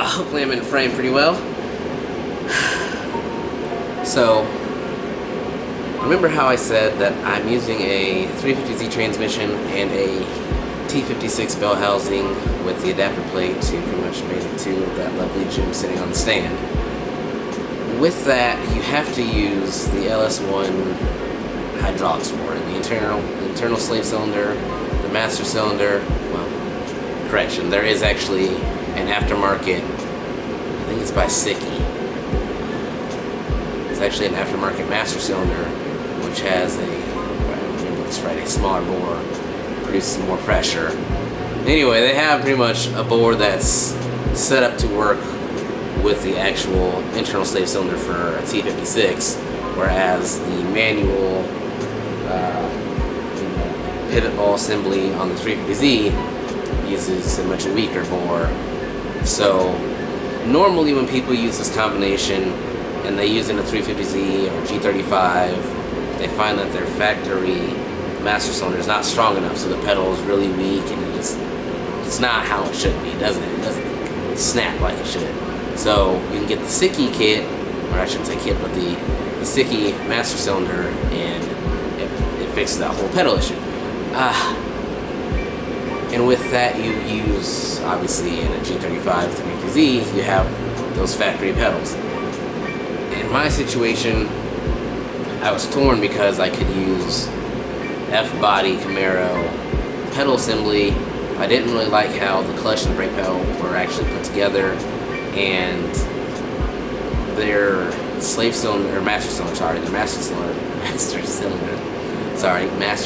Hopefully I'm in frame pretty well. So, remember how I said that I'm using a 350Z transmission and a T56 bell housing with the adapter plate to pretty much make it to that lovely gem sitting on the stand. With that, you have to use the LS1 hydraulics for it. The internal slave cylinder, the master cylinder, well, correction, there is actually an aftermarket, I think it's by Siki. It's actually an aftermarket master cylinder, which has a, if I remember this right, a smaller bore, produces more pressure. Anyway, they have pretty much a bore that's set up to work with the actual internal slave cylinder for a T56, whereas the manual pivot ball assembly on the 350Z uses a much weaker bore. So normally when people use this combination and they use it in a 350Z or G35, they find that their factory master cylinder is not strong enough, so the pedal is really weak and it's not how it should be. It doesn't snap like it should. So you can get the Siki kit, or I shouldn't say kit, but the Siki master cylinder, and it fixes that whole pedal issue. And with that, you use, obviously, in a G35 350Z, you have those factory pedals. In my situation, I was torn because I could use F-body Camaro pedal assembly. I didn't really like how the clutch and the brake pedal were actually put together, and their slave cylinder, or master cylinder, sorry, the master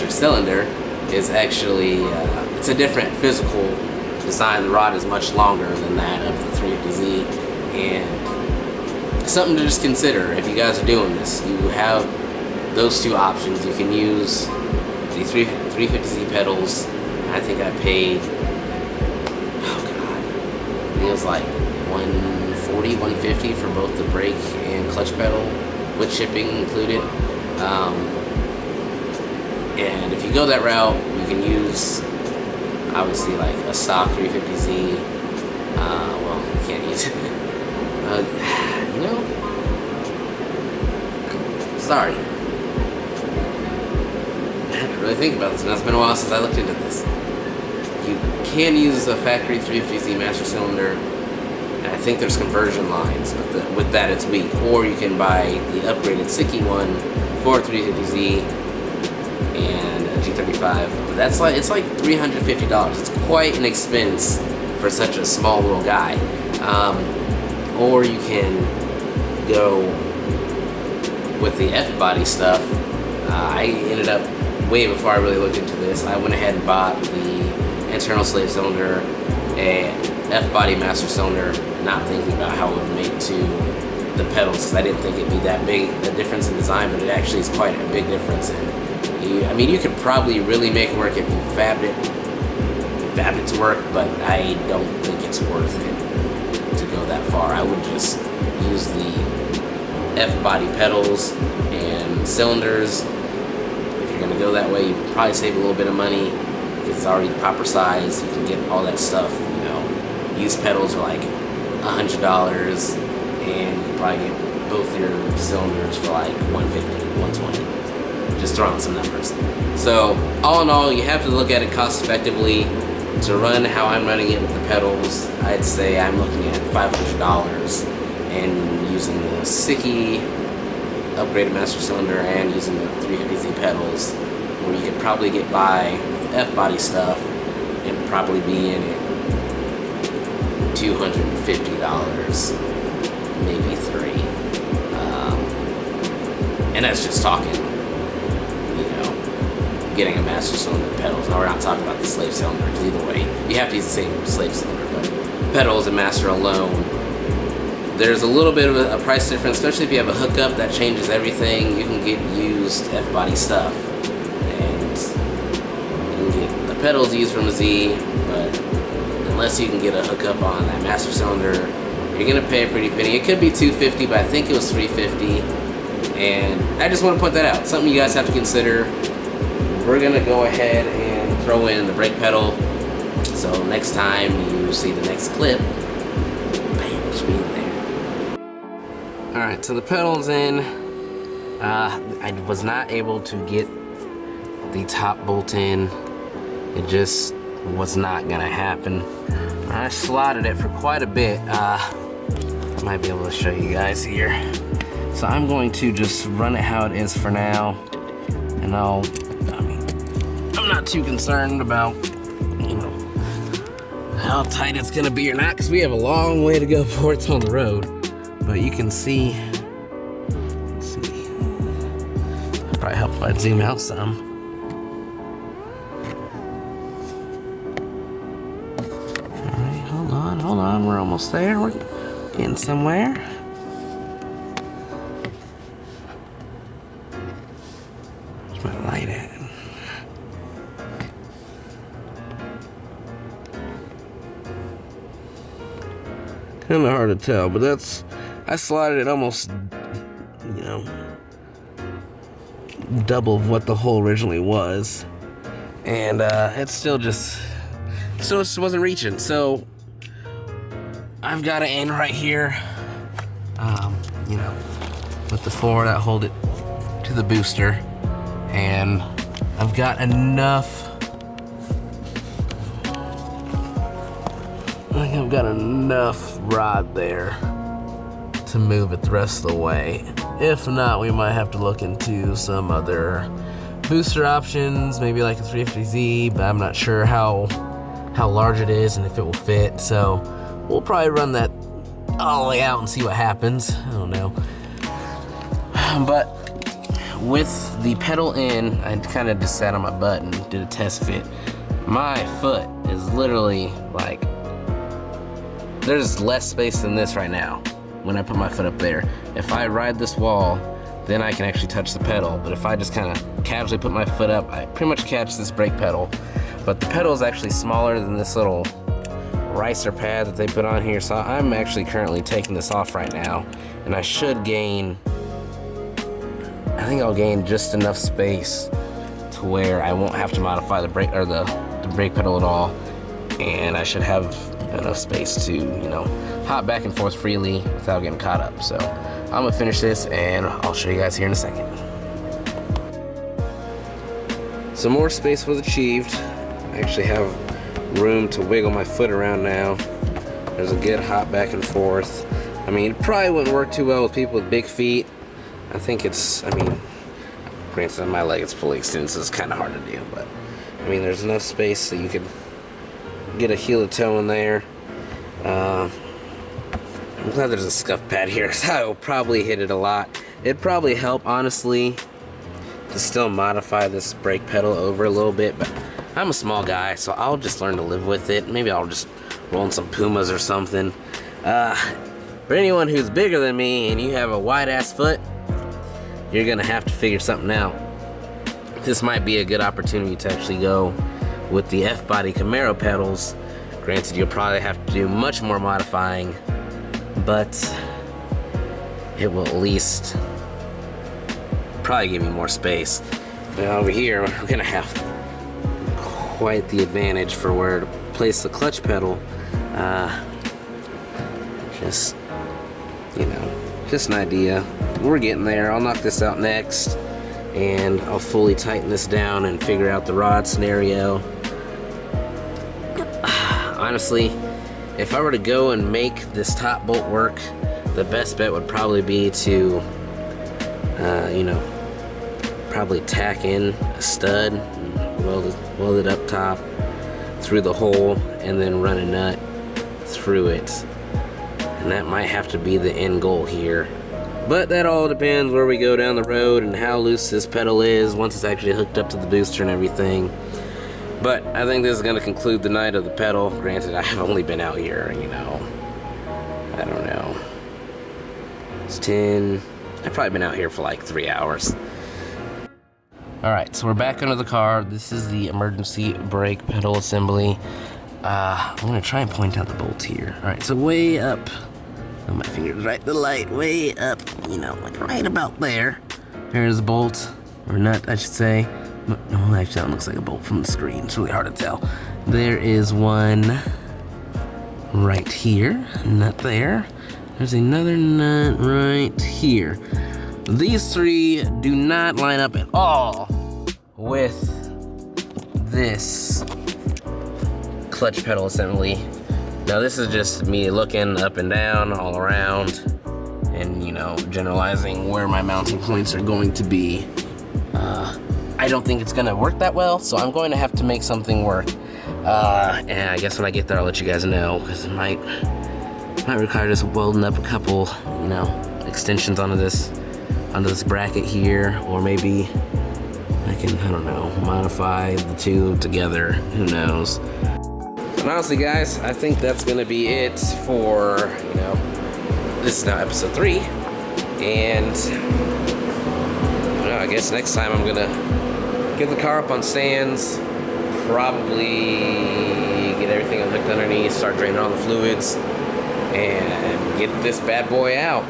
cylinder is actually, it's a different physical design. The rod is much longer than that of the 350Z, and something to just consider if you guys are doing this. You have those two options. You can use the 350Z pedals. I think I paid, oh god, I think it was like $140, $150 for both the brake and clutch pedal, with shipping included. And if you go that route, you can use, obviously, like a stock 350Z. Well, you can't use it. You know, sorry. I had to really think about this, and it's been a while since I looked into this. You can use a factory 350Z master cylinder, and I think there's conversion lines, but with that it's weak. Or you can buy the upgraded Siki one for 350Z and a G35, but that's like, it's like $350. It's quite an expense for such a small little guy. Or you can go with the F-body stuff. I ended up, way before I really looked into this, I went ahead and bought the internal slave cylinder, a F-body master cylinder, not thinking about how it would make to the pedals, because I didn't think it'd be that big a difference in design, but it actually is quite a big difference. And I mean, you could probably really make it work if you fabbed it to work, but I don't think it's worth it to go that far. I would just use the F-body pedals and cylinders. If you're gonna go that way, you can probably save a little bit of money. It's already the proper size. You can get all that stuff. You know, used pedals are like $100, and you can probably get both your cylinders for like $150, $120. Just throwing some numbers. So all in all, you have to look at it cost effectively. To run how I'm running it with the pedals, I'd say I'm looking at $500, and using the Siki upgraded master cylinder and using the 350Z pedals, where you could probably get by with F-body stuff and probably be in it $250, maybe $300. And that's just talking, getting a master cylinder pedals. Now we're not talking about the slave cylinder, because either way, you have to use the same slave cylinder, but pedals and master alone, there's a little bit of a price difference, especially if you have a hookup that changes everything. You can get used F-body stuff, and you can get the pedals used from a Z, but unless you can get a hookup on that master cylinder, you're gonna pay a pretty penny. It could be $250, but I think it was $350, and I just want to point that out. Something you guys have to consider. We're gonna go ahead and throw in the brake pedal, so next time you see the next clip, bam. Alright, so the pedal's in. I was not able to get the top bolt in. It just was not gonna happen. I slotted it for quite a bit. I might be able to show you guys here. So I'm going to just run it how it is for now. And I'm not too concerned about, you know, how tight it's gonna be or not, because we have a long way to go before it's on the road. But you can see, let's see, it'd probably help if I zoom out some. All right, hold on, we're almost there. We're getting somewhere. Where's my light at? Kind of hard to tell, but I slotted it almost, you know, double of what the hole originally was. And it still just wasn't reaching. So I've got an end right here, you know, with the four that hold it to the booster. And I've got enough, I think I've got enough rod there to move it the rest of the way. If not, we might have to look into some other booster options, maybe like a 350Z, but I'm not sure how large it is and if it will fit. So we'll probably run that all the way out and see what happens. I don't know. But with the pedal in, I kind of just sat on my butt and did a test fit. My foot is literally like, there's less space than this right now when I put my foot up there. If I ride this wall, then I can actually touch the pedal. But if I just kind of casually put my foot up, I pretty much catch this brake pedal. But the pedal is actually smaller than this little ricer pad that they put on here. So I'm actually currently taking this off right now. And I should gain, I think I'll gain just enough space to where I won't have to modify the brake or the brake pedal at all. And I should have enough space to, you know, hop back and forth freely without getting caught up. So I'm gonna finish this and I'll show you guys here in a second. Some more space was achieved. I actually have room to wiggle my foot around now. There's a good hop back and forth. I mean, it probably wouldn't work too well with people with big feet. I think it's, I mean, granted on my leg it's fully extended, so it's kind of hard to do, but I mean, there's enough space so you could get a heel to toe in there. I'm glad there's a scuff pad here because I will probably hit it a lot. It'd probably help, honestly, to still modify this brake pedal over a little bit, but I'm a small guy, so I'll just learn to live with it. Maybe I'll just roll in some Pumas or something. For anyone who's bigger than me and you have a wide-ass foot, you're gonna have to figure something out. This might be a good opportunity to actually go with the F-body Camaro pedals. Granted, you'll probably have to do much more modifying, but it will at least probably give me more space. Now over here, we're gonna have quite the advantage for where to place the clutch pedal. Just, you know, just an idea. We're getting there. I'll knock this out next, and I'll fully tighten this down and figure out the rod scenario. Honestly, if I were to go and make this top bolt work, the best bet would probably be to, you know, probably tack in a stud, and weld it up top through the hole, and then run a nut through it. And that might have to be the end goal here. But that all depends where we go down the road and how loose this pedal is once it's actually hooked up to the booster and everything. But I think this is going to conclude the night of the pedal. Granted, I've only been out here, you know, I don't know, it's 10, I've probably been out here for like 3 hours. Alright, so we're back under the car. This is the emergency brake pedal assembly. I'm going to try and point out the bolts here. Alright, so way up, oh, my finger's right to the light, way up, you know, like right about there. There's a bolt, or nut, I should say. No, actually that looks like a bolt from the screen. It's really hard to tell. There is one right here, nut there. There's another nut right here. These three do not line up at all with this clutch pedal assembly. Now this is just me looking up and down all around and, you know, generalizing where my mounting points are going to be. I don't think it's gonna work that well, so I'm going to have to make something work. And I guess when I get there, I'll let you guys know, because it might require just welding up a couple, you know, extensions onto this bracket here, or maybe I can, I don't know, modify the two together. Who knows? And honestly, guys, I think that's gonna be it for, you know, this is now episode 3, and I guess next time I'm gonna get the car up on stands, probably get everything hooked underneath, start draining all the fluids, and get this bad boy out.